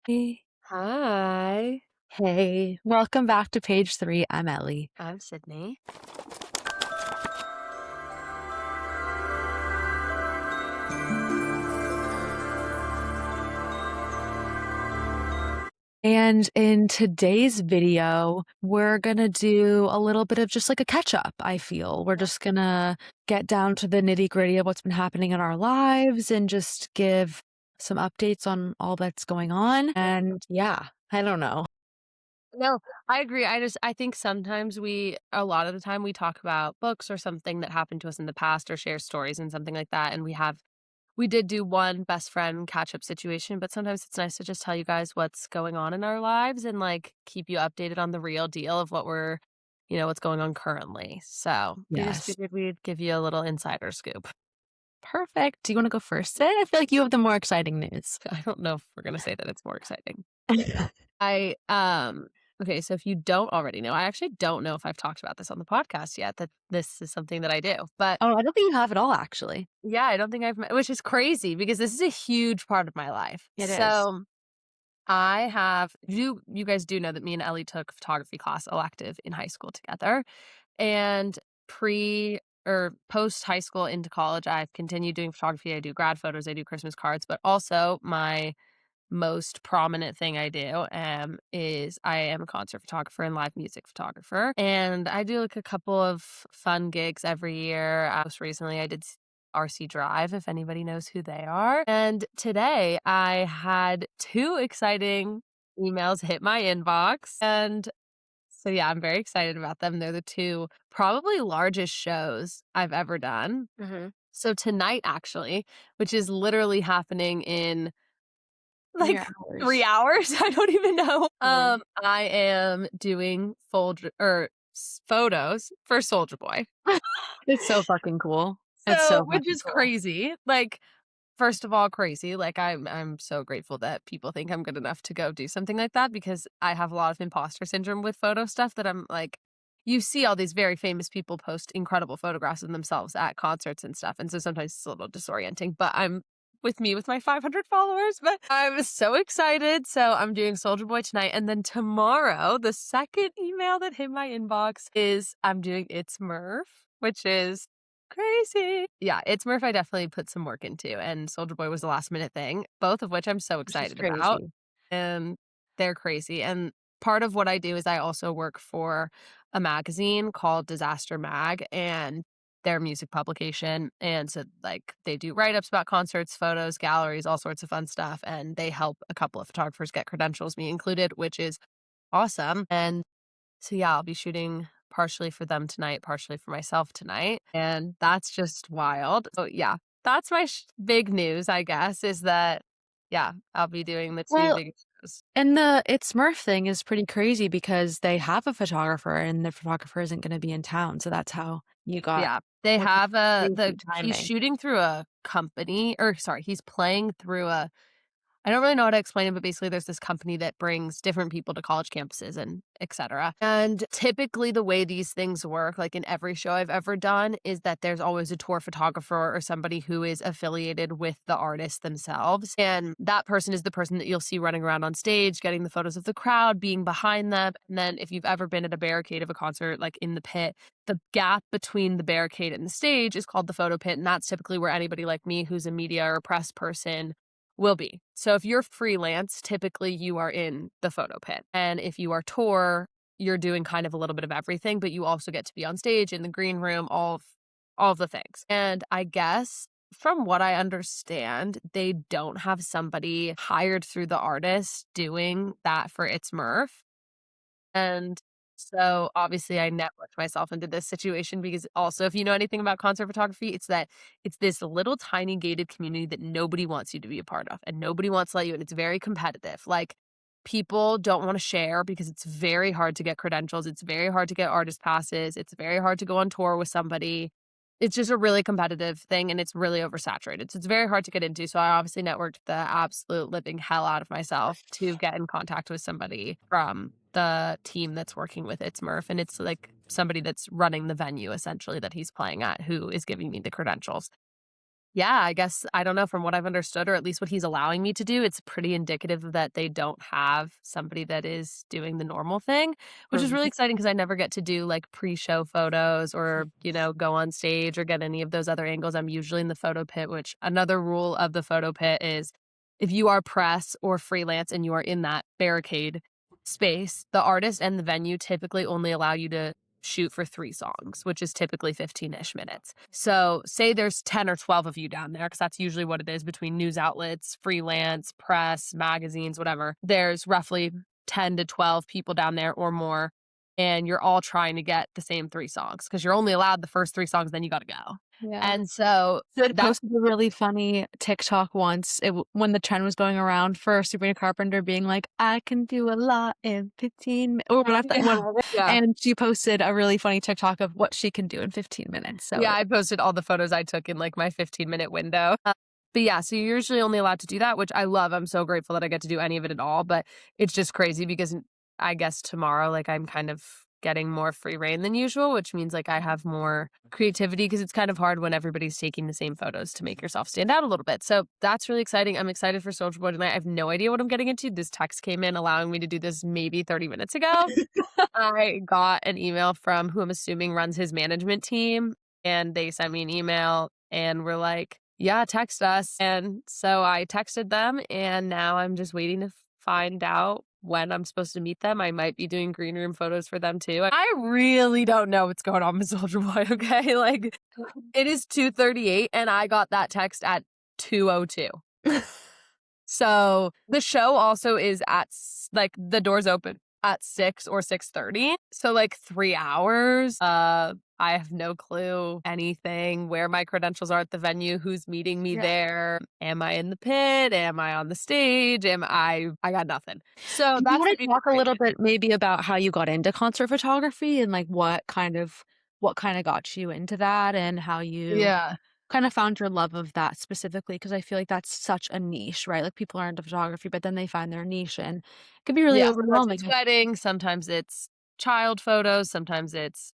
Hey. Hi, Hey, welcome back to page 3. I'm Ellie. I'm Sydney. And in today's video, we're gonna do a little bit of just like a catch up, I feel. We're just gonna get down to the nitty-gritty of what's been happening in our lives and just give some updates on all that's going on. And yeah, I don't know. No, I agree. I think sometimes a lot of the time we talk about books or something that happened to us in the past or share stories and something like that. And we did do one best friend catch up situation, but sometimes it's nice to just tell you guys what's going on in our lives and like keep you updated on the real deal of what's going on currently. So we just Yes. figured we'd give you a little insider scoop. Perfect. Do you want to go first, Sid? I feel like you have the more exciting news. I don't know if we're going to say that it's more exciting. I okay, so if you don't already know, I actually don't know if I've talked about this on the podcast yet that this is something that I do. But Oh, I don't think you have it all, actually. yeah, I don't think which is crazy because this is a huge part of my life. It is. So I have you guys do know that me and Ellie took photography class elective in high school together. And pre or post high school into college, I've continued doing photography. I do grad photos, I do Christmas cards, but also my most prominent thing I do, is I am a concert photographer and live music photographer, and I do, like, a couple of fun gigs every year. Most recently, I did RC Drive, if anybody knows who they are, and today I had 2 exciting emails hit my inbox, and so, yeah, I'm very excited about them. They're the 2 probably largest shows I've ever done. Mhm. So tonight, actually, which is literally happening in Mere like 3 hours. hours? I don't even know. Mhm. I am doing photos for Soldier Boy. It's so fucking cool. It's So so which fucking is cool. crazy. Like, first of all, crazy. Like, I'm so grateful that people think I'm good enough to go do something like that because I have a lot of imposter syndrome with photo stuff that I'm like you see all these very famous people post incredible photographs of themselves at concerts and stuff, and so sometimes it's a little disorienting, but I'm with my 500 followers, but I'm so excited. So I'm doing Soldier Boy tonight, and then tomorrow, the second email that hit my inbox is I'm doing It's Murph, which is crazy. Yeah, It's Murph I definitely put some work into, and Soldier Boy was a last minute thing, both of which I'm so Which is excited about, crazy. and they're crazy, and part of what I do is I also work for a magazine called Disaster Mag, and their music publication, and so, like, they do write-ups about concerts, photos, galleries, all sorts of fun stuff, and they help a couple of photographers get credentials, me included, which is awesome, and so, yeah, I'll be shooting partially for them tonight, partially for myself tonight, and that's just wild. So, yeah, that's my big news, I guess, is that, yeah, I'll be doing the 2 Well, big shows. and the It's Smurf thing is pretty crazy because they have a photographer and the photographer isn't gonna be in town, so that's how you got Yeah, they which is have crazy he's timing. shooting through a company or sorry, he's playing through a I don't really know how to explain it, but basically there's this company that brings different people to college campuses and et cetera. And typically the way these things work, like in every show I've ever done, is that there's always a tour photographer or somebody who is affiliated with the artist themselves. And that person is the person that you'll see running around on stage, getting the photos of the crowd, being behind them. And then if you've ever been at a barricade of a concert, like in the pit, the gap between the barricade and the stage is called the photo pit. And that's typically where anybody like me who's a media or press person will be. So if you're freelance, typically you are in the photo pit. And if you are tour, you're doing kind of a little bit of everything, but you also get to be on stage in the green room, all of the things. And I guess from what I understand, they don't have somebody hired through the artist doing that for It's Murph. And so, obviously, I networked myself into this situation because also, if you know anything about concert photography, it's that it's this little tiny gated community that nobody wants you to be a part of, and nobody wants to let you in. It's very competitive. Like, people don't wanna share because it's very hard to get credentials, it's very hard to get artist passes, it's very hard to go on tour with somebody. It's just a really competitive thing, and it's really oversaturated, so it's very hard to get into, so I obviously networked the absolute living hell out of myself to get in contact with somebody from the team that's working with It's Murph, and it's, like, somebody that's running the venue essentially that he's playing at who is giving me the credentials. Yeah, I guess I don't know from what I've understood or at least what he's allowing me to do, it's pretty indicative that they don't have somebody that is doing the normal thing, which is really Right. exciting because I never get to do like pre-show photos or, go on stage or get any of those other angles. I'm usually in the photo pit, which another rule of the photo pit is if you are press or freelance and you are in that barricade space, the artist and the venue typically only allow you to shoot for 3 songs, which is typically 15-ish minutes. So, say there's 10 or 12 of you down there, because that's usually what it is between news outlets, freelance, press, magazines, whatever. There's roughly 10 to 12 people down there or more, and you're all trying to get the same 3 songs because 'cause you're only allowed the first 3 songs, then you gotta go. Yeah. And so Sid that's posted a really funny TikTok once, when the trend was going around for Sabrina Carpenter being like, "I can do a lot in 15 min" or yeah, whatever, yeah. and she posted a really funny TikTok of what she can do in 15 minutes, so Yeah, it I posted all the photos I took in, like, my 15-minute window. But yeah, so you're usually only allowed to do that, which I love. I'm so grateful that I get to do any of it at all, but it's just crazy because I guess tomorrow, like, I'm kind of getting more free reign than usual, which means, like, I have more creativity because it's kind of hard when everybody's taking the same photos to make yourself stand out a little bit. So that's really exciting. I'm excited for Soldier Boy tonight. I have no idea what I'm getting into. This text came in allowing me to do this maybe 30 minutes ago. I got an email from who I'm assuming runs his management team, and they sent me an email and were like, "Yeah, text us." And so I texted them, and now I'm just waiting to find out when I'm supposed to meet them. I might be doing green room photos for them too. I really don't know what's going on with Soldier Boy, okay? Like, it is 2:38, and I got that text at 2:02. So, the show also is like, the doors open at 6 or 6:30, so, like, 3 hours. I have no clue anything, where my credentials are at the venue, who's meeting me Yeah. there. Am I in the pit? Am I on the stage? Am I got nothing. So, Do you that's wanna to be talk a little frustrating. bit maybe about how you got into concert photography and, like, what kinda got you into that and how you Yeah. kinda found your love of that specifically? Because I feel like that's such a niche, right? Like, people are into photography, but then they find their niche, and it can be really Yeah, sometimes it's overwhelming. weddings, sometimes it's child photos, sometimes it's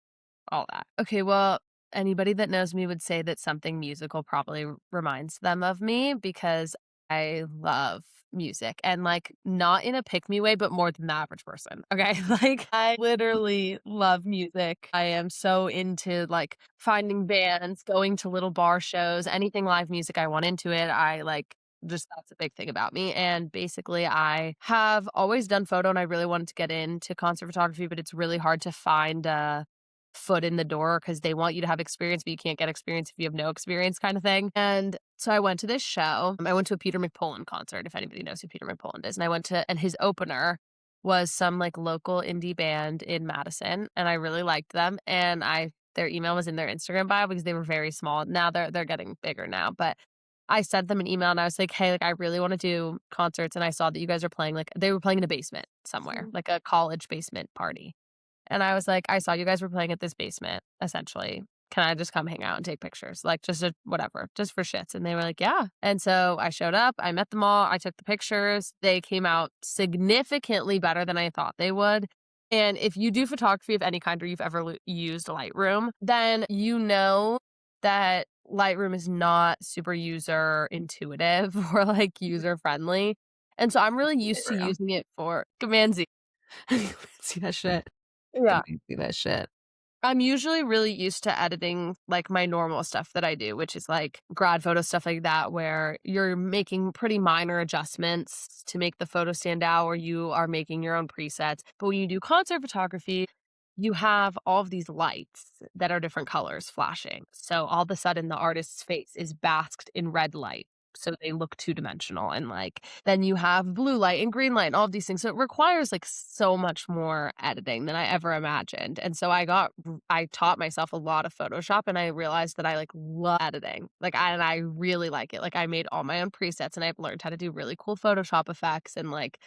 all that. Okay, well, anybody that knows me would say that something musical probably reminds them of me because I love music and like not in a pick me way, but more than the average person. Okay. Like I literally love music. I am so into like finding bands, going to little bar shows, anything live music I want into it. I like just that's a big thing about me. And basically, I have always done photo and I really wanted to get into concert photography, but it's really hard to find a foot in the door because they want you to have experience, but you can't get experience if you have no experience kind of thing. And so I went to this show. I went to a Peter McPullen concert, if anybody knows who Peter McPullen is. And I went to, and his opener was some like local indie band in Madison. And I really liked them. And their email was in their Instagram bio because they were very small. Now they're getting bigger now. But I sent them an email and I was like, hey, like I really want to do concerts. And I saw that you guys are playing like they were playing in a basement somewhere, Mhm. like a college basement party. And I was like, "I saw you guys were playing at this basement, essentially. Can I just come hang out and take pictures? Like, just a whatever, just for shits." And they were like, "Yeah." And so I showed up, I met them all, I took the pictures. They came out significantly better than I thought they would. And if you do photography of any kind or you've ever used Lightroom, then you know that Lightroom is not super user intuitive or like user friendly. And so I'm really used to Real. using it for Command Z. See that shit. Yeah. See that shit. I'm usually really used to editing like my normal stuff that I do, which is like grad photo stuff like that, where you're making pretty minor adjustments to make the photo stand out, or you are making your own presets. But when you do concert photography, you have all of these lights that are different colors flashing. So all of a sudden, the artist's face is basked in red light. So they look two dimensional. And like, then you have blue light and green light and all of these things. So it requires like so much more editing than I ever imagined. And so I taught myself a lot of Photoshop and I realized that I like love editing. And I really like it. Like I made all my own presets and I've learned how to do really cool Photoshop effects and like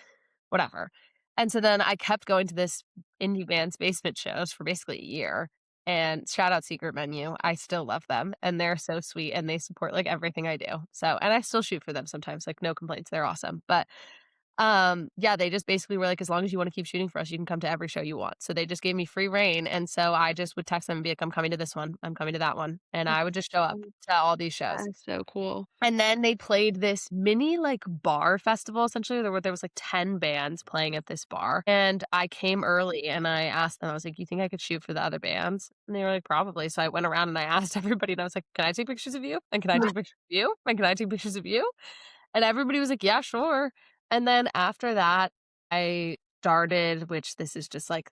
whatever. And so then I kept going to this indie band's basement shows for basically a year. And shout out Secret Menu. I still love them and they're so sweet and they support like everything I do. So, and I still shoot for them sometimes, like no complaints. They're awesome. But Yeah, they just basically were like, "As long as you wanna keep shooting for us, you can come to every show you want." So they just gave me free reign, and so I just would text them and be like, "I'm coming to this one. I'm coming to that one," and I would just show up to all these shows. That's so cool. And then they played this mini, like, bar festival, essentially, there was, like, 10 bands playing at this bar, and I came early, and I asked them, I was like, "You think I could shoot for the other bands?" And they were like, "Probably." So I went around and I asked everybody, and I was like, "Can I take pictures of you? And can I take pictures of you? And can I take pictures of you?" And everybody was like, "Yeah, sure." And then after that, I started, which this is just like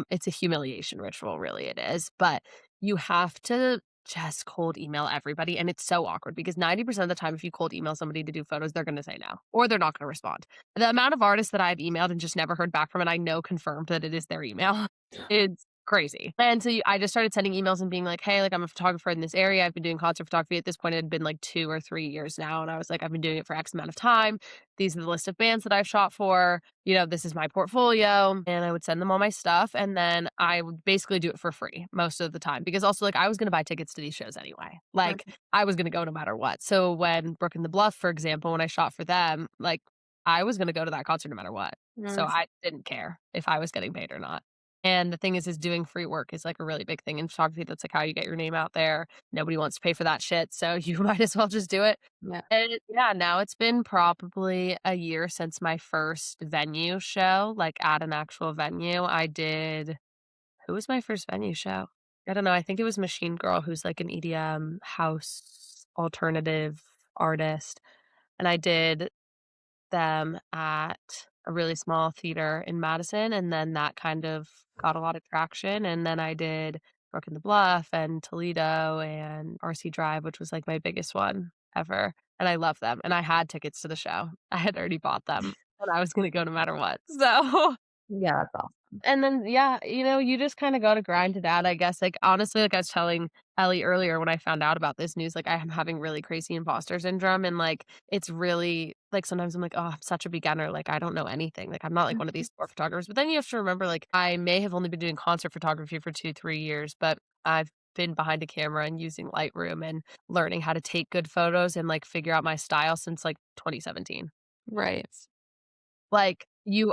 it's a humiliation ritual, really it is, but you have to just cold email everybody, and it's so awkward because 90% of the time, if you cold email somebody to do photos, they're gonna say no, or they're not gonna respond. The amount of artists that I've emailed and just never heard back from, and I know confirmed that it is their email, it's crazy. And so I just started sending emails and being like, "Hey, like, I'm a photographer in this area. I've been doing concert photography." At this point, it had been like 2 or 3 years now, and I was like, "I've been doing it for X amount of time. These are the list of bands that I've shot for. You know, this is my portfolio." And I would send them all my stuff, and then I would basically do it for free most of the time because also, like, I was gonna buy tickets to these shows anyway. Right. Like, I was gonna go no matter what. So when Brook and the Bluff, for example, when I shot for them, like, I was gonna go to that concert no matter what. So Nice. I didn't care if I was getting paid or not. And the thing is doing free work is, like, a really big thing in photography. That's, like, how you get your name out there. Nobody wants to pay for that shit, so you might as well just do it. Yeah. And yeah, now it's been probably a year since my first venue show, like, at an actual venue. I did who was my first venue show? I don't know, I think it was Machine Girl, who's, like, an EDM house alternative artist, and I did them at a really small theater in Madison, and then that kind of got a lot of traction, and then I did Brook and the Bluff and Toledo and RC Drive, which was, like, my biggest one ever, and I love them, and I had tickets to the show. I had already bought them, and I was gonna go no matter what, so Yeah, that's awesome. and then, yeah, you just kinda gotta grind it out, I guess, like, honestly, like I was telling Ellie earlier when I found out about this news, like, I am having really crazy imposter syndrome, and, like, it's really like, sometimes I'm like, "Oh, I'm such a beginner, like, I don't know anything, like, I'm not like one of these sport photographers," but then you have to remember, like, I may have only been doing concert photography for 2, 3 years, but I've been behind a camera and using Lightroom and learning how to take good photos and, like, figure out my style since, like, 2017. Right. Like,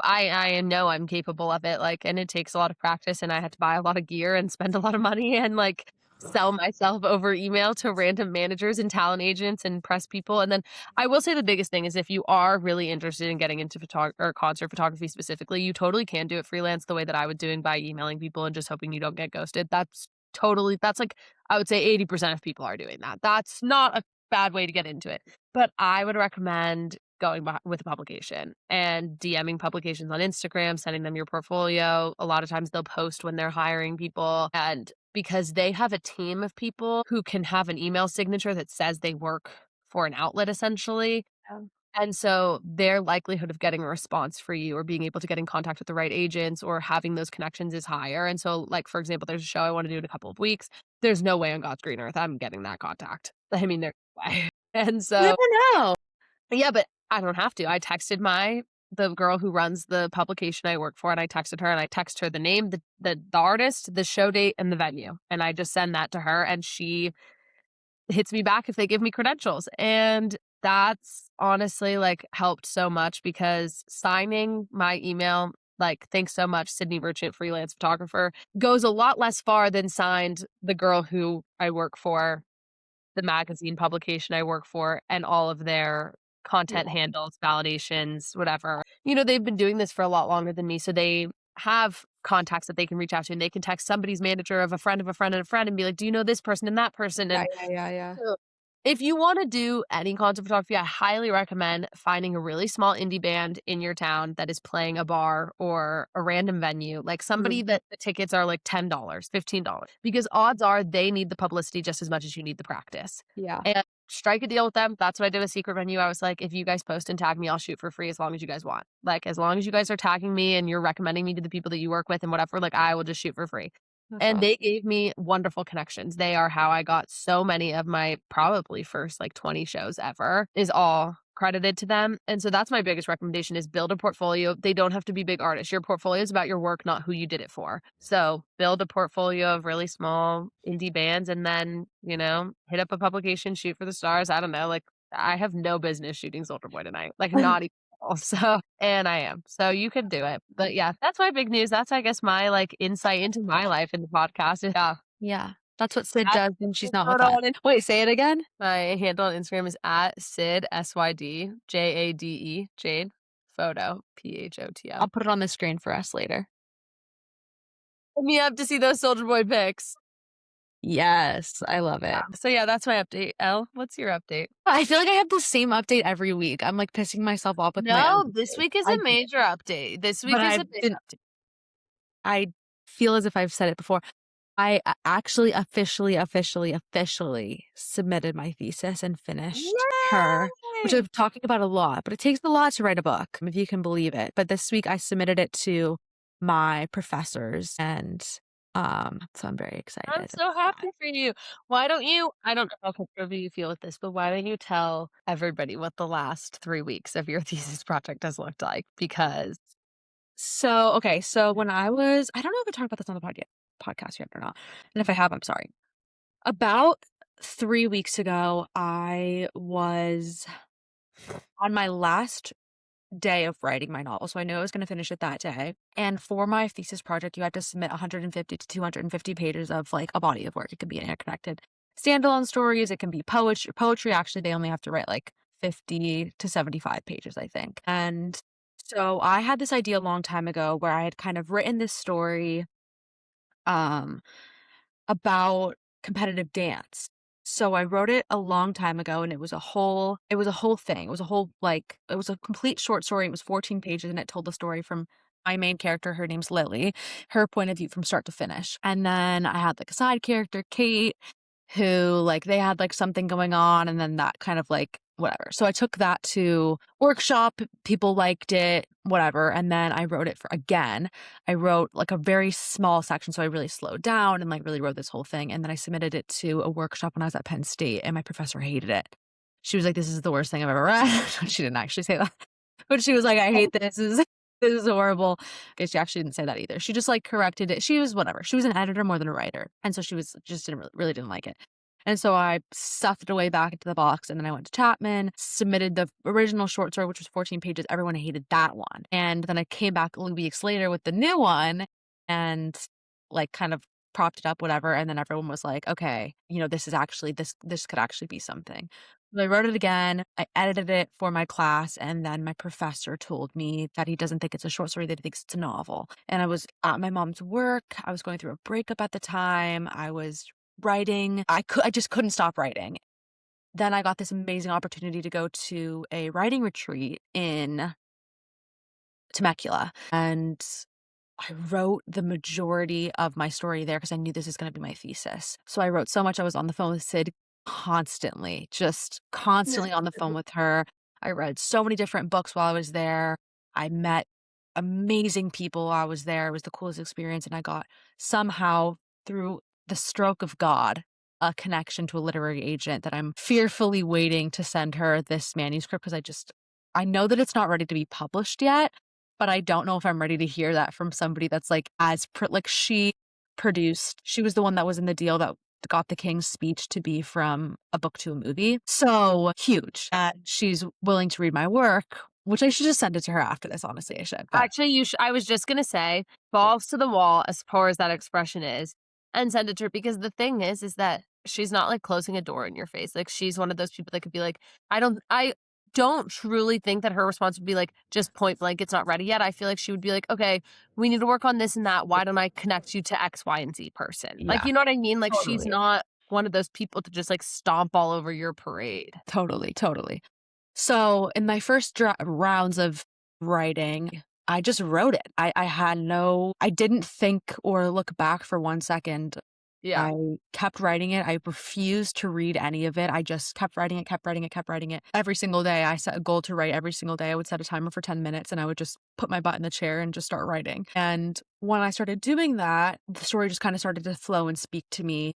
I know I'm capable of it, like, and it takes a lot of practice, and I had to buy a lot of gear and spend a lot of money and, like, sell myself over email to random managers and talent agents and press people, and then I will say the biggest thing is if you are really interested in getting into or concert photography specifically, you totally can do it freelance the way that I was doing by emailing people and just hoping you don't get ghosted. That's like, I would say 80% of people are doing that. That's not a bad way to get into it, but I would recommend going with a publication and DMing publications on Instagram, sending them your portfolio. A lot of times they'll post when they're hiring people. And because they have a team of people who can have an email signature that says they work for an outlet essentially. Yeah. And so their likelihood of getting a response for you or being able to get in contact with the right agents or having those connections is higher. And so, like, for example, there's a show I want to do in a couple of weeks. There's no way on God's green earth I'm getting that contact. I mean, there's no way. And You so never know. yeah, but I don't have to. I texted the girl who runs the publication I work for, and I texted her, and I text her the name, the artist, the show date, and the venue, and I just send that to her, and she hits me back if they give me credentials, and that's honestly, like, helped so much because signing my email, like, "Thanks so much, Sydney Merchant, freelance photographer," goes a lot less far than signed the girl who I work for, the magazine publication I work for, and all of their content Yeah. handles, validations, whatever. You know, they've been doing this for a lot longer than me, so they have contacts that they can reach out to, and they can text somebody's manager of a friend of a friend of a friend and be like, "Do you know this person and that person?" Yeah, And yeah, yeah, yeah. so, if you wanna do any content photography, I highly recommend finding a really small indie band in your town that is playing a bar or a random venue, like somebody Mhm. that the tickets are like $10, $15, because odds are they need the publicity just as much as you need the practice. Yeah. And strike a deal with them. That's what I did with Secret Venue. I was like, "If you guys post and tag me, I'll shoot for free as long as you guys want. Like, as long as you guys are tagging me and you're recommending me to the people that you work with and whatever, like, I will just shoot for free." That's And awesome. they gave me wonderful connections. They are how I got so many of my probably first, like, 20 shows ever is all credited to them, and so that's my biggest recommendation is build a portfolio. They don't have to be big artists. Your portfolio is about your work, not who you did it for. So, build a portfolio of really small indie bands and then, hit up a publication, shoot for the stars. I don't know, like, I have no business shooting Soldier Boy tonight, like, not even. So and I am. So you can do it. But yeah, that's my big news. That's I guess my like insight into my life in the podcast. Yeah. Yeah. That's what Sid That's does when my she's not with photo us. on Wait, say it again? my handle on Instagram is at Syd Syd Jade Jade photo PHOTO. I'll put it on the screen for us later. Hit me up to see those Soldier Boy pics. Yes, I love Yeah. it. So yeah, that's my update. Elle, what's your update? I feel like I have the same update every week. I'm, like, pissing myself off with my own No, this updates. week is a major update. This But week is I've a big been update. I feel as if I've said it before. I actually officially submitted my thesis and finished her, which Yay! I'm talking about a lot, but it takes a lot to write a book, if you can believe it. But this week I submitted it to my professors and, so I'm very excited I'm about so that. happy for you. Why don't you I don't know how comfortable you feel with this, but why don't you tell everybody what the last 3 weeks of your thesis project has looked like? Because So, okay, so when I don't know if I talked about this on the podcast yet or not, and if I have, I'm sorry. About 3 weeks ago, I was on my last day of writing my novel, so I knew I was gonna finish it that day, and for my thesis project, you had to submit 150 to 250 pages of, like, a body of work. It could be interconnected standalone stories, it can be poetry, actually, they only have to write, like, 50 to 75 pages, I think, and so I had this idea a long time ago where I had kind of written this story, um about competitive dance. So I wrote it a long time ago and it was a whole thing. It was a whole it was a complete short story. It was 14 pages and it told the story from my main character, her name's Lily, her point of view from start to finish. And then I had like a side character, Kate, who like they had like something going on and then that kind of like whatever. So I took that to workshop, people liked it, whatever, and then I wrote it for again. I wrote like a very small section so I really slowed down and like really wrote this whole thing and then I submitted it to a workshop when I was at Penn State and my professor hated it. She was like this is the worst thing I've ever read. She didn't actually say that. But she was like I hate this. This is horrible. Okay, she actually didn't say that either. She just like corrected it. She was whatever. She was an editor more than a writer. And so she was just didn't really didn't like it. And so I stuffed it away back into the box and then I went to Chapman, submitted the original short story, which was 14 pages. Everyone hated that one. And then I came back a weeks later with the new one and like kind of propped it up, whatever. And then everyone was like, okay, this is actually this could actually be something. So I wrote it again. I edited it for my class, and then my professor told me that he doesn't think it's a short story, that he thinks it's a novel. And I was at my mom's work. I was going through a breakup at the time. I was writing. I just couldn't stop writing. Then I got this amazing opportunity to go to a writing retreat in Temecula, and I wrote the majority of my story there because I knew this is gonna be my thesis. So I wrote so much, I was on the phone with Sid constantly, just constantly on the phone with her. I read so many different books while I was there. I met amazing people while I was there. It was the coolest experience, and I got somehow, through the stroke of God, a connection to a literary agent that I'm fearfully waiting to send her this manuscript because I know that it's not ready to be published yet, but I don't know if I'm ready to hear that from somebody that's like like she was the one that was in the deal that got the King's Speech to be from a book to a movie. So huge that she's willing to read my work, which I should just send it to her after this, honestly, I should. But actually, I was just gonna say, balls to the wall as far as that expression is, and send it to her because the thing is that she's not like closing a door in your face. Like she's one of those people that could be like, I don't truly think that her response would be like just point blank, it's not ready yet. I feel like she would be like, okay, we need to work on this and that. Why don't I connect you to X, Y, and Z person? Like, yeah, you know what I mean? Like she's totally. not one of those people to just like stomp all over your parade. Totally, totally. So in my first rounds of writing, I just wrote it. I didn't think or look back for 1 second. Yeah. I kept writing it. I refused to read any of it. I just kept writing it, kept writing it, kept writing it. Every single day, I set a goal to write every single day. I would set a timer for 10 minutes and I would just put my butt in the chair and just start writing. And when I started doing that, the story just kind of started to flow and speak to me.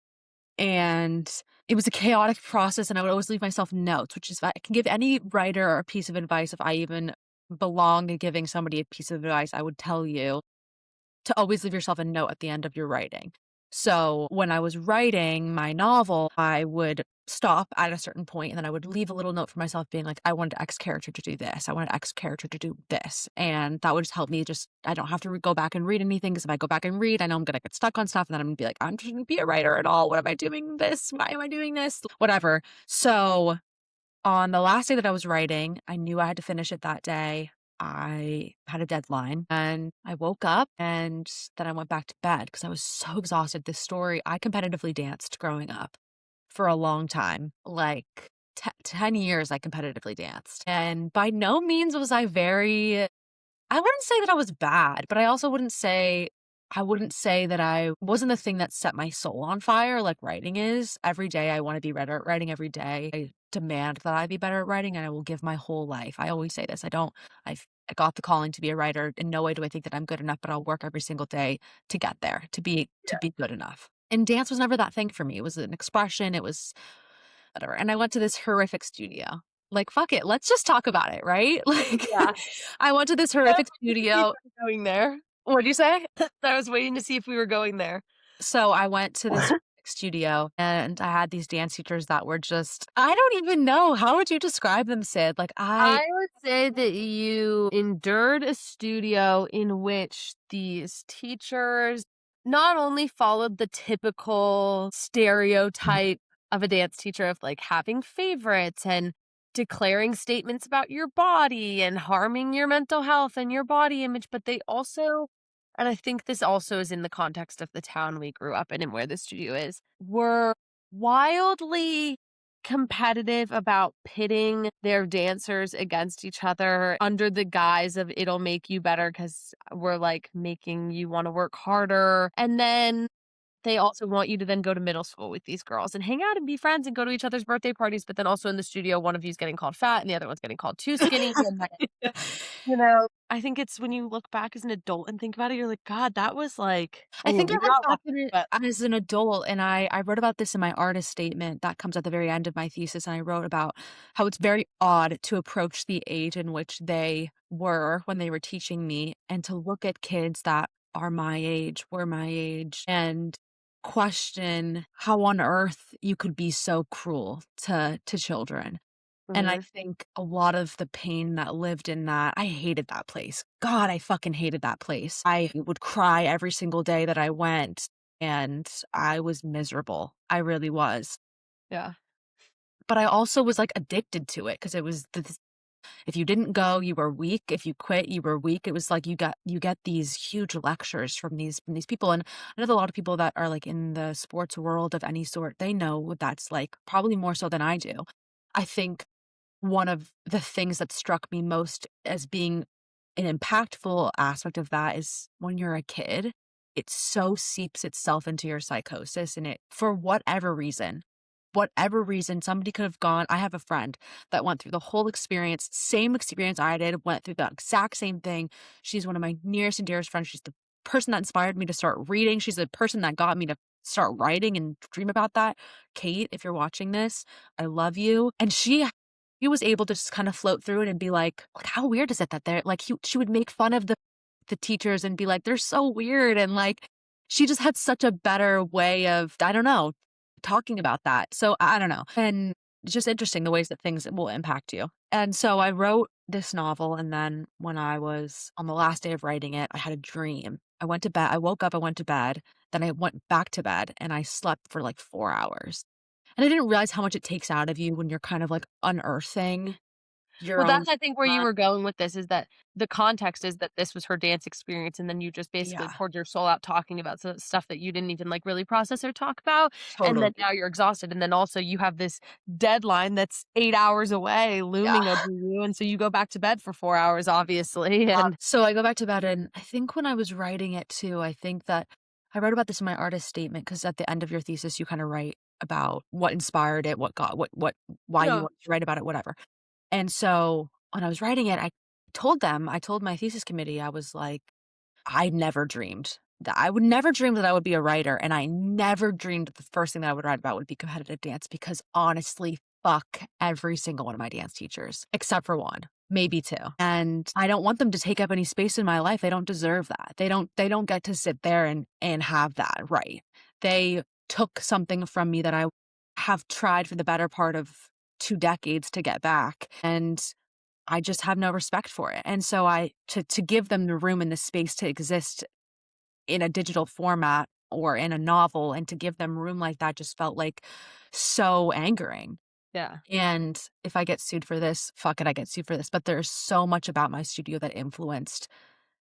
And it was a chaotic process, and I would always leave myself notes, which is I can give any writer a piece of advice if I even belong to giving somebody a piece of advice, I would tell you to always leave yourself a note at the end of your writing. So when I was writing my novel, I would stop at a certain point, and then I would leave a little note for myself being like, I wanted X character to do this. I wanted X character to do this. And that would just help me just, I don't have to go back and read anything because if I go back and read, I know I'm going to get stuck on stuff and then I'm going to be like, I'm just going to be a writer at all. What am I doing this? Why am I doing this? Whatever. So on the last day that I was writing, I knew I had to finish it that day. I had a deadline and I woke up and then I went back to bed because I was so exhausted. This story, I competitively danced growing up for a long time, like 10 years I competitively danced. And by no means was I very, I wouldn't say that I was bad, but I wouldn't say that I wasn't the thing that set my soul on fire like writing is. Every day I want to be better at writing every day. I demand that I be better at writing and I will give my whole life. I always say this. I got the calling to be a writer. In no way do I think that I'm good enough, but I'll work every single day to get there, to be good enough. And dance was never that thing for me. It was an expression. It was whatever. And I went to this horrific studio. Like, fuck it. Let's just talk about it, right? Like, Yeah. I went to this I was horrific waiting to see if studio. we were going there. What'd you say? I was waiting to see if we were going there. So I went to this studio and I had these dance teachers that were just, I don't even know. How would you describe them, Sid? Like, I would say that you endured a studio in which these teachers not only followed the typical stereotype of a dance teacher of like having favorites and declaring statements about your body and harming your mental health and your body image, but they also, and I think this also is in the context of the town we grew up in and where the studio is, were wildly competitive about pitting their dancers against each other under the guise of it'll make you better because we're like making you want to work harder. And then they also want you to then go to middle school with these girls and hang out and be friends and go to each other's birthday parties. But then also in the studio, one of you's getting called fat and the other one's getting called too skinny. And then, I think it's when you look back as an adult and think about it, you're like, God, that was like, I oh, think I you're look not back wrong, at it but as an adult, and I wrote about this in my artist statement that comes at the very end of my thesis, and I wrote about how it's very odd to approach the age in which they were when they were teaching me, and to look at kids that are my age, were my age, and question how on earth you could be so cruel to children. And I mhm. think a lot of the pain that lived in that, I hated that place. God, I fucking hated that place. I would cry every single day that I went, and I was miserable. I really was. Yeah. But I also was, like, addicted to it because it was this if you didn't go, you were weak. If you quit, you were weak. It was like you get these huge lectures from these people, and I know that a lot of people that are, like, in the sports world of any sort, they know what that's like, probably more so than I do. I think one of the things that struck me most as being an impactful aspect of that is when you're a kid, it so seeps itself into your psychosis and it for whatever reason, somebody could have gone. I have a friend that went through the whole experience, same experience I did, went through the exact same thing. She's one of my nearest and dearest friends. She's the person that inspired me to start reading. She's the person that got me to start writing and dream about that. Kate, if you're watching this, I love you. And she was able to just kind of float through it and be like, how weird is it that they're like, she would make fun of the teachers and be like, they're so weird. And like, she just had such a better way of, I don't know, talking about that. So I don't know. And it's just interesting the ways that things will impact you. And so I wrote this novel. And then when I was on the last day of writing it, I had a dream. I went to bed. I woke up, I went to bed. Then I went back to bed and I slept for like 4 hours. And I didn't realize how much it takes out of you when you're kind of like unearthing your Well, own that's I think where you trauma. were going with this is that the context is that this was her dance experience, and then you just basically Yeah, poured your soul out talking about stuff that you didn't even like really process or talk about, and then totally. now you're exhausted, and then also you have this deadline that's 8 hours away Yeah. looming over you, and so you go back to bed for 4 hours, obviously, and So I go back to bed, and I think when I was writing it too, I think that I wrote about this in my artist statement because at the end of your thesis, you kind of write about what inspired it, why you yeah. wanted to write about it, whatever. And so when I was writing it, I told my thesis committee, I was like, I never dreamed that I would never dream that I would be a writer. And I never dreamed that the first thing that I would write about would be competitive dance because honestly, fuck every single one of my dance teachers, except for one, maybe two. And I don't want them to take up any space in my life. They don't deserve that. They don't get to sit there and have that, right? They took something from me that I have tried for the better part of 2 decades to get back, and I just have no respect for it, and so I to give them the room and the space to exist in a digital format or in a novel and to give them room like that just felt, like, so angering, Yeah. and if I get sued for this, fuck it, I get sued for this, but there's so much about my studio that influenced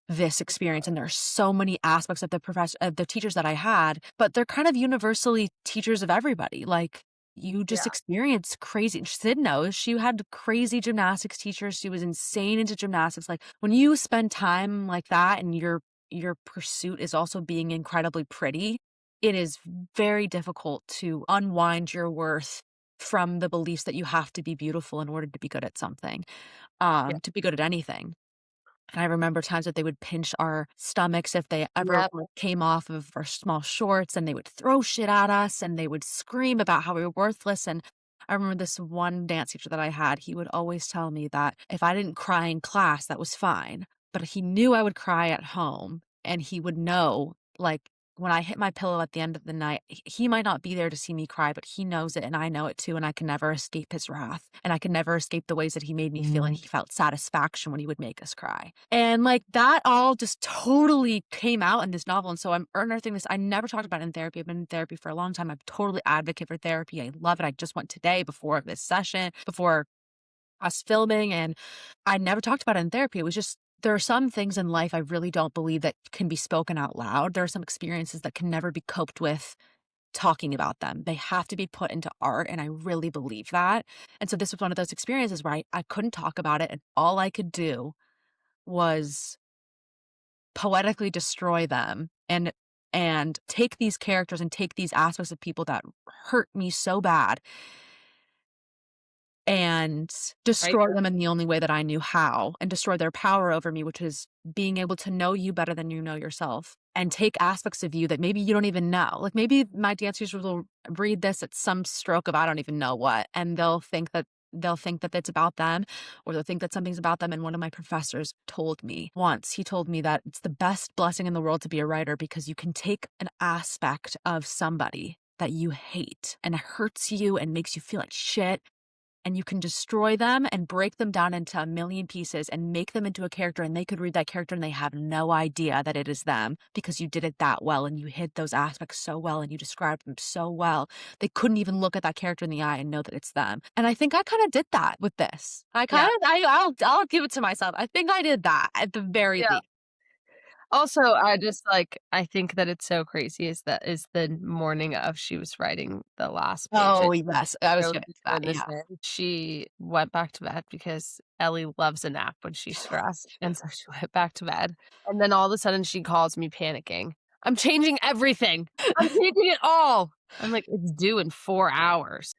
this experience, and there are so many aspects of the teachers that I had, but they're kind of universally teachers of everybody, like, you just Yeah. experience crazy Sid knows, she had crazy gymnastics teachers, she was insane into gymnastics, like, when you spend time like that and your pursuit is also being incredibly pretty, it is very difficult to unwind your worth from the beliefs that you have to be beautiful in order to be good at something, Yeah. to be good at anything. And I remember times that they would pinch our stomachs if they ever, Yep. like, came off of our small shorts, and they would throw shit at us, and they would scream about how we were worthless, and I remember this one dance teacher that I had, he would always tell me that if I didn't cry in class, that was fine, but he knew I would cry at home, and he would know, like, when I hit my pillow at the end of the night, he might not be there to see me cry, but he knows it, and I know it too, and I can never escape his wrath, and I can never escape the ways that he made me feel, and he felt satisfaction when he would make us cry. And, like, that all just totally came out in this novel, and so I'm unearthing this I never talked about it in therapy, I've been in therapy for a long time, I'm totally advocate for therapy, I love it, I just went today before this session, before us filming, and I never talked about it in therapy, it was just there are some things in life I really don't believe that can be spoken out loud, there are some experiences that can never be coped with talking about them. They have to be put into art, and I really believe that, and so this was one of those experiences where I couldn't talk about it, and all I could do was poetically destroy them and take these characters and take these aspects of people that hurt me so bad and Right? destroy them in the only way that I knew how, and destroy their power over me, which is being able to know you better than you know yourself, and take aspects of you that maybe you don't even know. Like, maybe my dance teachers will read this at some stroke of I don't even know what, and they'll think that it's about them, or they'll think that something's about them, and one of my professors told me once, he told me that it's the best blessing in the world to be a writer because you can take an aspect of somebody that you hate, and it hurts you and makes you feel like shit, and you can destroy them and break them down into a million pieces and make them into a character, and they could read that character and they have no idea that it is them because you did it that well and you hid those aspects so well and you described them so well. They couldn't even look at that character in the eye and know that it's them. And I think I kind of did that with this. Yeah. I'll give it to myself. I think I did that at the very Yeah. least. Also, I just, like, I think that it's so crazy is the morning of she was writing the last page Oh, yes. I was wrote gonna to do that. turn this Yeah. in. She went back to bed because Ellie loves a nap when she's stressed, and so she went back to bed, and then all of a sudden she calls me panicking. "I'm changing everything. I'm changing it all." I'm like, "It's due in 4 hours."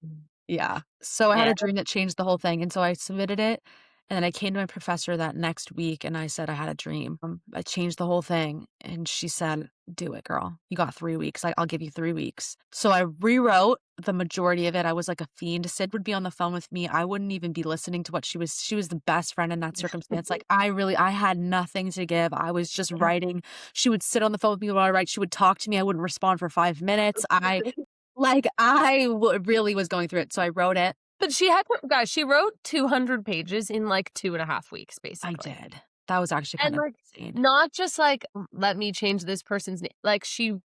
Yeah. So I had Yeah. a dream that changed the whole thing, and so I submitted it, and then I came to my professor that next week, and I said, "I had a dream. I changed the whole thing," and she said, "Do it, girl. You got 3 weeks. I'll give you 3 weeks." So I rewrote the majority of it. I was like a fiend. Sid would be on the phone with me. I wouldn't even be listening to what she was the best friend in that circumstance. Like, I had nothing to give. I was just writing. She would sit on the phone with me while I write. She would talk to me. I wouldn't respond for 5 minutes. Really was going through it, so I wrote it. But she had guys, she wrote 200 pages in, like, 2.5 weeks, I basically. did. That was actually kind And, of like, insane. not just, like, "Let me change this person's name," like,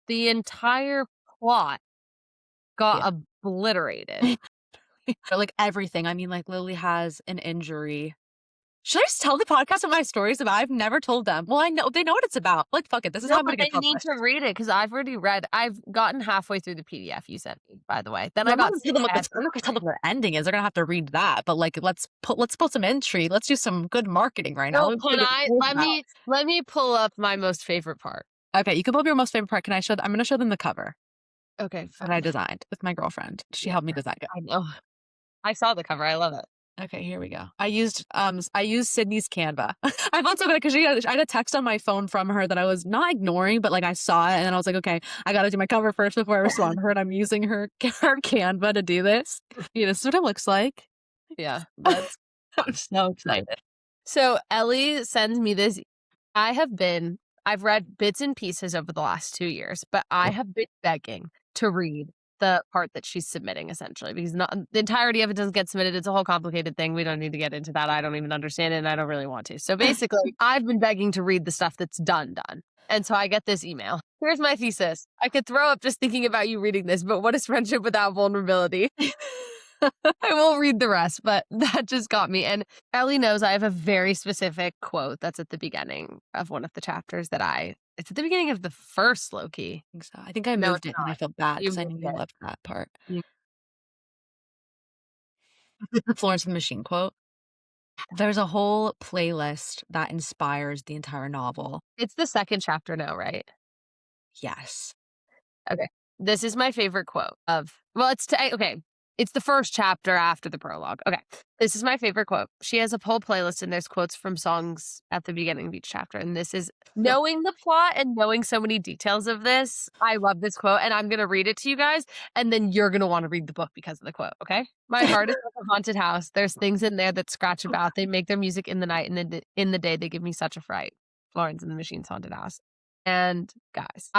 the entire plot Yeah. got obliterated. Like, everything. I mean, like, Lily has an injury. Should I just tell the podcast what my story's about? I've never told them. Well, I know they know what it's about. Like, fuck it, this is No, how I'm but gonna they get need published. to read it because I've gotten halfway through the PDF you sent me, by the way. Then Well, I I'm not got gonna tell sick. them I'm not gonna tell them the ending is. They're gonna have to read that, but, like, let's put some intrigue. Let's do some good marketing right now. No, Let me tell you can what the I story's about. let me pull up my most favorite part. Okay, you can pull up your most favorite part. Can I show I'm gonna show them the cover Okay, that I fine. designed with my girlfriend. She Yeah, helped me design it. I know. I saw the cover, I love it. Okay, here we go. I used Sydney's Canva. I felt so bad because I had a text on my phone from her that I was not ignoring, but, like, I saw it, and then I was like, "Okay, I gotta do my cover first before I respond to her," and I'm using her her Canva to do this. Yeah, this is what it looks like. Yeah, that's I'm so excited. so Ellie sends me this I've read bits and pieces over the last 2 years, but I have been begging to read the part that she's submitting essentially because not the entirety of it doesn't get submitted. It's a whole complicated thing. We don't need to get into that. I don't even understand it and I don't really want to. So basically, I've been begging to read the stuff that's done. And so I get this email. Here's my thesis. I could throw up just thinking about you reading this, but what is friendship without vulnerability? I won't read the rest, but that just got me. And Ellie knows I have a very specific quote that's at the beginning of one of the chapters it's at the beginning of the first Loki. think so. I think I No, moved it's it and I not. felt bad You because I knew moved you it. loved that part. You- Florence and the Machine quote. There's a whole playlist that inspires the entire novel. It's the second chapter now, right? Yes. Okay. This is my favorite quote okay. It's the first chapter after the prologue. Okay. This is my favorite quote. She has a whole playlist and there's quotes from songs at the beginning of each chapter. And this is knowing the plot and knowing so many details of this. I love this quote and I'm going to read it to you guys. And then you're going to want to read the book because of the quote. Okay. My heart is like a haunted house. There's things in there that scratch about. They make their music in the night and then in the day, they give me such a fright. Florence and the Machine's Haunted House. And guys,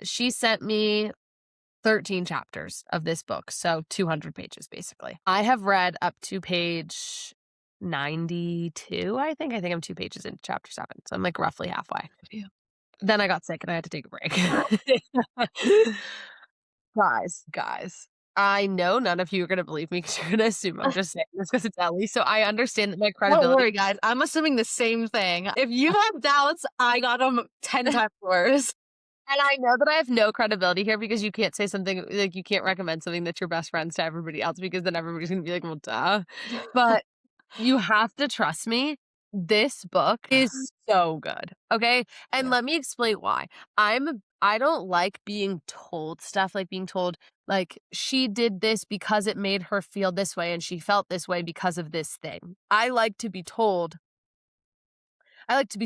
she sent me 13 chapters of this book, so 200 pages basically. I have read up to page 92, I think. I think I'm 2 pages into chapter 7, so I'm like roughly halfway. Yeah. Then I got sick and I had to take a break. Guys, I know none of you are gonna believe me because you're gonna assume I'm just saying this because it's Ellie, so I understand that my Don't credibility. worry, guys. I'm assuming the same thing. If you have doubts, I got them 10 times worse. And I know that I have no credibility here because you can't say something like you can't recommend something that's your best friends to everybody else because then everybody's gonna be like, well, duh. But you have to trust me. This book is so good. Okay. And Yeah. let me explain why. I don't like being told stuff, like being told, like, she did this because it made her feel this way and she felt this way because of this thing. I like to be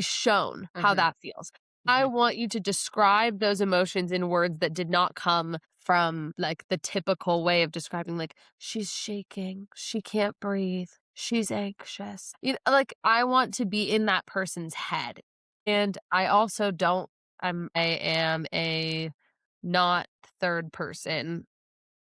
shown how that feels. I want you to describe those emotions in words that did not come from like the typical way of describing, like, she's shaking, she can't breathe, she's anxious. Like, I want to be in that person's head. And I also don't, I am a not third person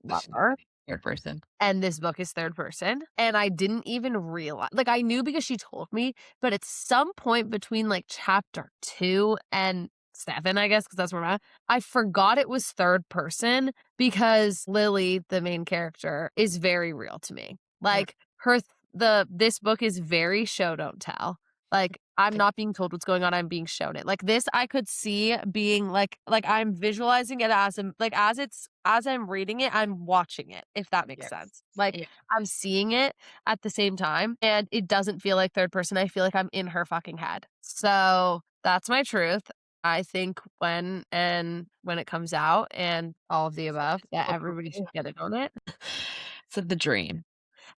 lover. Third person. And this book is third person. And I didn't even realize, like, I knew because she told me, but at some point between like chapter 2 and 7, I guess, because that's where I'm at, I forgot it was third person because Lily, the main character, is very real to me. Like, this book is very show don't tell. Like, I'm not being told what's going on, I'm being shown it. Like, this I could see being like I'm visualizing it as as I'm reading it, I'm watching it, if that makes sense. Like, Yeah. I'm seeing it at the same time, and it doesn't feel like third person. I feel like I'm in her fucking head. So that's my truth. I think when it comes out and all of the above, that everybody should get it on it. It's like the dream.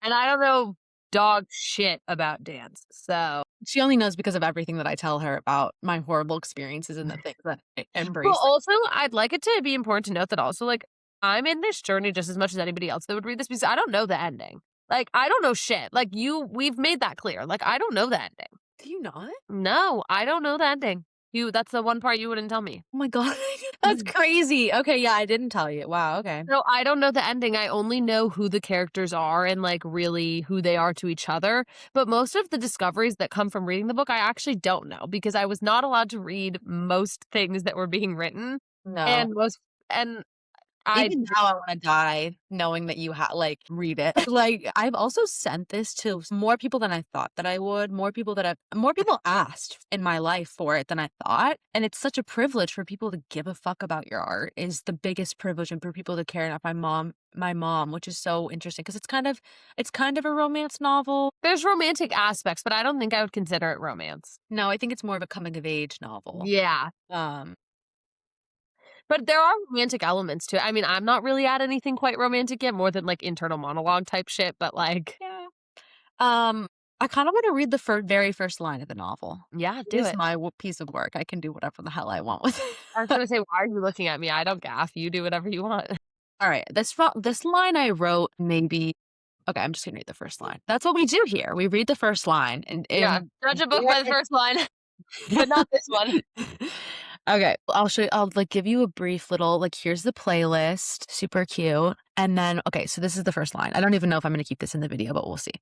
And I don't know dog shit about dance, so. She only knows because of everything that I tell her about my horrible experiences and the things that I embrace. Well, also, I'd like it to be important to note that also, like, I'm in this journey just as much as anybody else that would read this because I don't know the ending. Like, I don't know shit. Like, we've made that clear. Like, I don't know the ending. Do you not? No, I don't know the ending. That's the one part you wouldn't tell me. Oh my God. That's crazy. Okay, yeah, I didn't tell you. Wow, okay. No, I don't know the ending. I only know who the characters are and, like, really who they are to each other. But most of the discoveries that come from reading the book, I actually don't know because I was not allowed to read most things that were being written. No. And I Even now I wanna die knowing that you read it. Like, I've also sent this to more people than I thought that I would, more people asked in my life for it than I thought, and it's such a privilege for people to give a fuck about your art is the biggest privilege, and for people to care enough. My mom, which is so interesting because it's kind of a romance novel. There's romantic aspects, but I don't think I would consider it romance. No, I think it's more of a coming of age novel. Yeah. But there are romantic elements to it. I mean, I'm not really at anything quite romantic yet, more than like internal monologue type shit, but like. Yeah. I kind of want to read the very first line of the novel. Yeah, do it. It's my piece of work. I can do whatever the hell I want with it. I was going to say, why are you looking at me? I don't gaff. You do whatever you want. All right. This line I wrote maybe. Okay, I'm just going to read the first line. That's what we do here. We read the first line. And yeah, judge a book by the first line, but not this one. Okay, I'll show you I'll, like, give you a brief little like, here's the playlist, super cute, and then okay, so this is the first line. I don't even know if I'm gonna keep this in the video, but we'll see.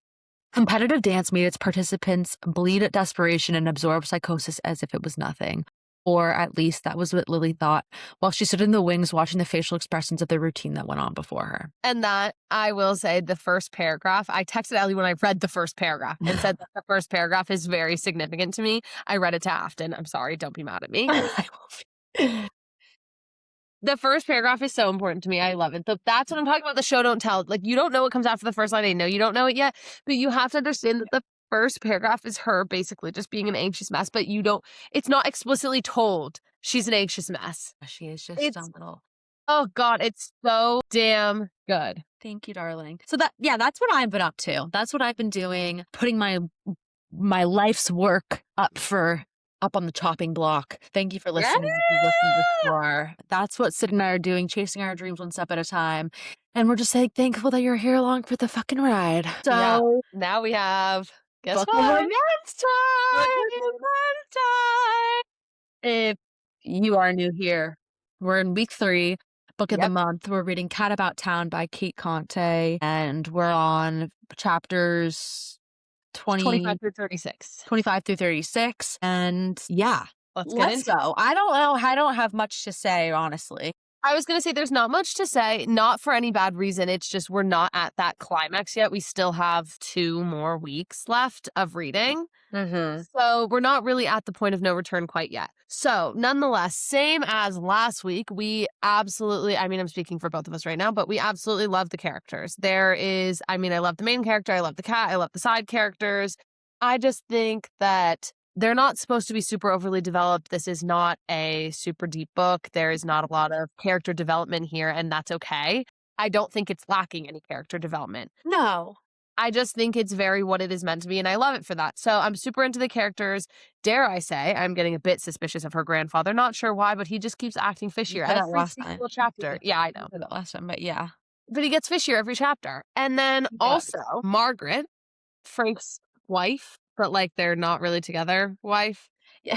Competitive dance made its participants bleed at desperation and absorb psychosis as if it was nothing. Or at least that was what Lily thought while she stood in the wings watching the facial expressions of the routine that went on before her. And that, I will say, the first paragraph, I texted Ellie when I read the first paragraph and said that the first paragraph is very significant to me. I read it to Afton. I'm sorry, don't be mad at me. I will The first paragraph is so important to me. I love it. That's what I'm talking about. The show don't tell. Like, you don't know what comes after the first line. I know you don't know it yet, but you have to understand that the first paragraph is her basically just being an anxious mess, but it's not explicitly told she's an anxious mess. She is just a It's, little. oh God, it's so damn good. Thank you, darling. So that's what I've been up to. That's what I've been doing, putting my life's work up on the chopping block. Thank you for Yeah. listening. If you've listened before. That's what Sid and I are doing, chasing our dreams one step at a time. And we're just like thankful that you're here along for the fucking ride. Yeah. So Now we have, guess buckle what? in next time. Next time. If you are new here, we're in week 3, book of the Yep. month. We're reading Cat About Town by Kate Conte, and we're on chapters 25 through 36. 25 through 36. And yeah, Let's get let's into it. go. I don't know. I don't have much to say, honestly. I was going to say there's not much to say, not for any bad reason. It's just we're not at that climax yet. We still have 2 more weeks left of reading. Mm-hmm. So we're not really at the point of no return quite yet. So nonetheless, same as last week, we absolutely, I mean, I'm speaking for both of us right now, but we absolutely love the characters. I love the main character. I love the cat. I love the side characters. I just think that they're not supposed to be super overly developed. This is not a super deep book. There is not a lot of character development here, and that's okay. I don't think it's lacking any character development. No. I just think it's very what it is meant to be, and I love it for that. So I'm super into the characters. Dare I say, I'm getting a bit suspicious of her grandfather. Not sure why, but he just keeps acting fishier said that every last time. single chapter. Yeah, I know. I said that last time, but yeah. But he gets fishier every chapter. And then He does. also Margaret, Frank's wife, but like they're not really together wife. Yeah,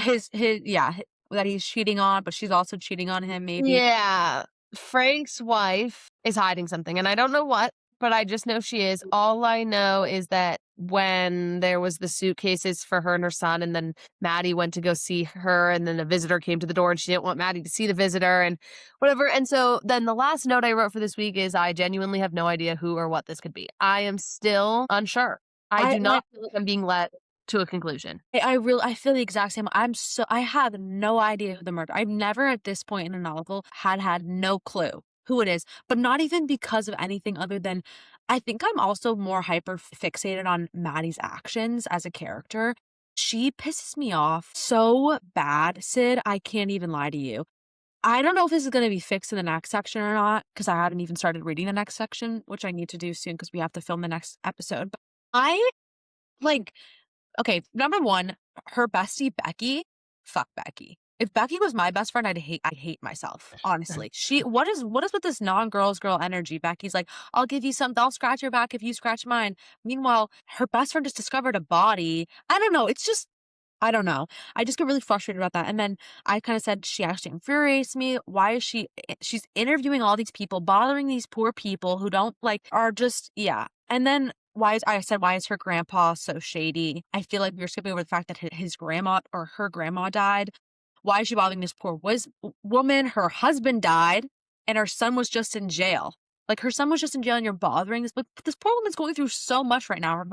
that he's cheating on, but she's also cheating on him, maybe. Yeah. Frank's wife is hiding something, and I don't know what, but I just know she is. All I know is that when there was the suitcases for her and her son, and then Maddie went to go see her, and then a visitor came to the door, and she didn't want Maddie to see the visitor, and whatever. And so then the last note I wrote for this week is I genuinely have no idea who or what this could be. I am still unsure. I do not feel like I'm being led to a conclusion. I feel the exact same. I have no idea who the murderer. I've never at this point in a novel had no clue who it is, but not even because of anything other than I think I'm also more hyper fixated on Maddie's actions as a character. She pisses me off so bad, Sid. I can't even lie to you. I don't know if this is going to be fixed in the next section or not because I haven't even started reading the next section, which I need to do soon because we have to film the next episode. But okay, number 1, her bestie, Becky, fuck Becky. If Becky was my best friend, I'd hate myself, honestly. What is with this non-girls girl energy? Becky's like, I'll give you something, I'll scratch your back if you scratch mine. Meanwhile, her best friend just discovered a body. I don't know. It's just, I don't know. I just get really frustrated about that. And then I kind of said, she actually infuriates me. Why is she's interviewing all these people, bothering these poor people who don't are just, yeah. And then why is her grandpa so shady? I feel like we were skipping over the fact that his grandma or her grandma died. Why is she bothering this poor woman? Her husband died and her son was just in jail. Her son was just in jail and you're bothering this. But this poor woman's going through so much right now.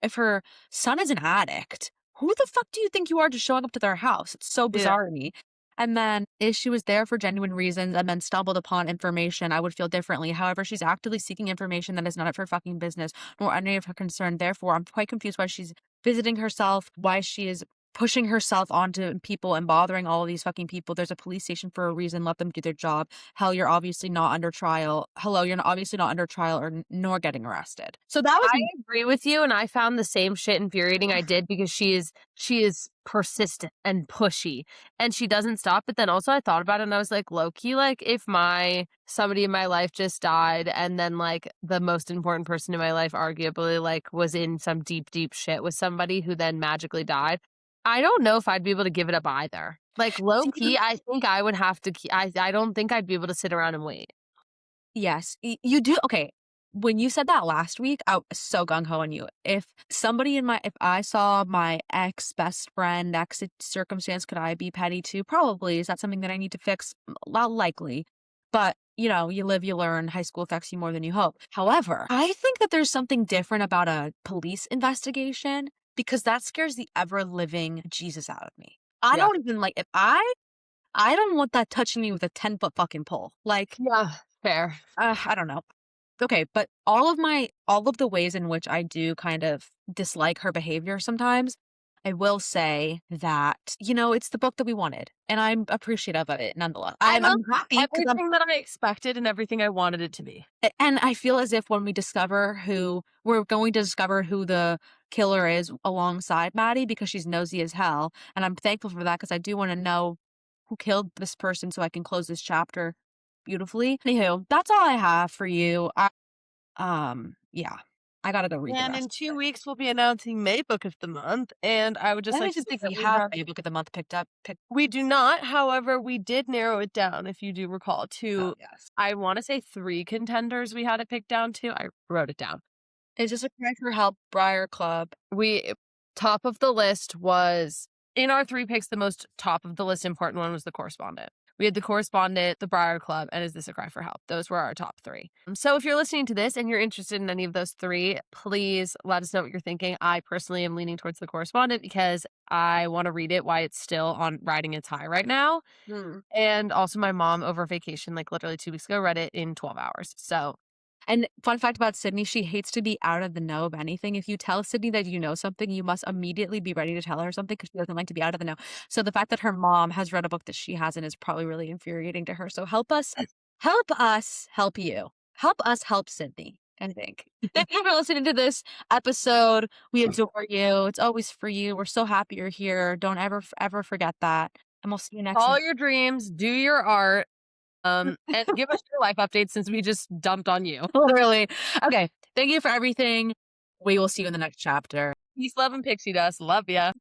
If her son is an addict, who the fuck do you think you are just showing up to their house? It's so bizarre to me. And then if she was there for genuine reasons and then stumbled upon information, I would feel differently. However, she's actively seeking information that is none of her fucking business, nor any of her concern. Therefore, I'm quite confused why she's visiting herself, why she is pushing herself onto people and bothering all of these fucking people. There's a police station for a reason. Let them do their job. Hell, you're obviously not under trial. Obviously not under trial or nor getting arrested. So that was. I agree with you, and I found the same shit infuriating. I did because she is persistent and pushy, and she doesn't stop. But then also I thought about it, and I was like, low key, if somebody in my life just died, and then the most important person in my life arguably was in some deep shit with somebody who then magically died. I don't know if I'd be able to give it up either. Like, low See, key, I think I would have to I don't think I'd be able to sit around and wait. yes, you do. Okay, when you said that last week, I was so gung ho on you. If I saw my ex best friend, ex circumstance, could I be petty too? Probably. Is that something that I need to fix? Well, likely. But you know, you live, you learn. High school affects you more than you hope. However, I think that there's something different about a police investigation because that scares the ever living Jesus out of me. I Yeah. don't even like if I don't want that touching me with a 10-foot fucking pole. Like, Yeah, fair. I don't know. Okay, but all of the ways in which I do kind of dislike her behavior sometimes, I will say that, you know, it's the book that we wanted, and I'm appreciative of it nonetheless. I I'm love happy because everything that I expected and everything I wanted it to be. and I feel as if when we're going to discover who the killer is alongside Maddie because she's nosy as hell, and I'm thankful for that because I do wanna know who killed this person so I can close this chapter beautifully. Anywho, that's all I have for you. Yeah, I gotta go read the And rest in of 2 it. weeks, we'll be announcing May Book of the Month, and I would I just don't like to even say think that we we have have a book of the month picked. we do not, however, we did narrow it down, if you do recall, Oh, to yes. I wanna say 3 contenders we had it picked down to. I wrote it down. Is this a cry for help, Briar Club? We top of the list was in our 3 picks, the most top of the list important one was The Correspondent. We had The Correspondent, The Briar Club, and Is This a Cry for Help? Those were our top 3. So if you're listening to this and you're interested in any of those 3, please let us know what you're thinking. I personally am leaning towards The Correspondent because I wanna read it while it's still on riding its high right now, Hmm. and also my mom over vacation, like, literally 2 weeks ago, read it in 12 hours. So And fun fact about Sydney, she hates to be out of the know of anything. If you tell Sydney that you know something, you must immediately be ready to tell her something because she doesn't like to be out of the know. So the fact that her mom has read a book that she hasn't is probably really infuriating to her. So help us help you. Help us help Sydney, I think. Thank you for listening to this episode. We adore you. It's always for you. We're so happy you're here. Don't ever forget that. And we'll see you next follow week. your dreams, do your art, and give us your life updates since we just dumped on you. Literally. Okay. Thank you for everything. We will see you in the next chapter. Peace, love, and pixie dust. Love ya.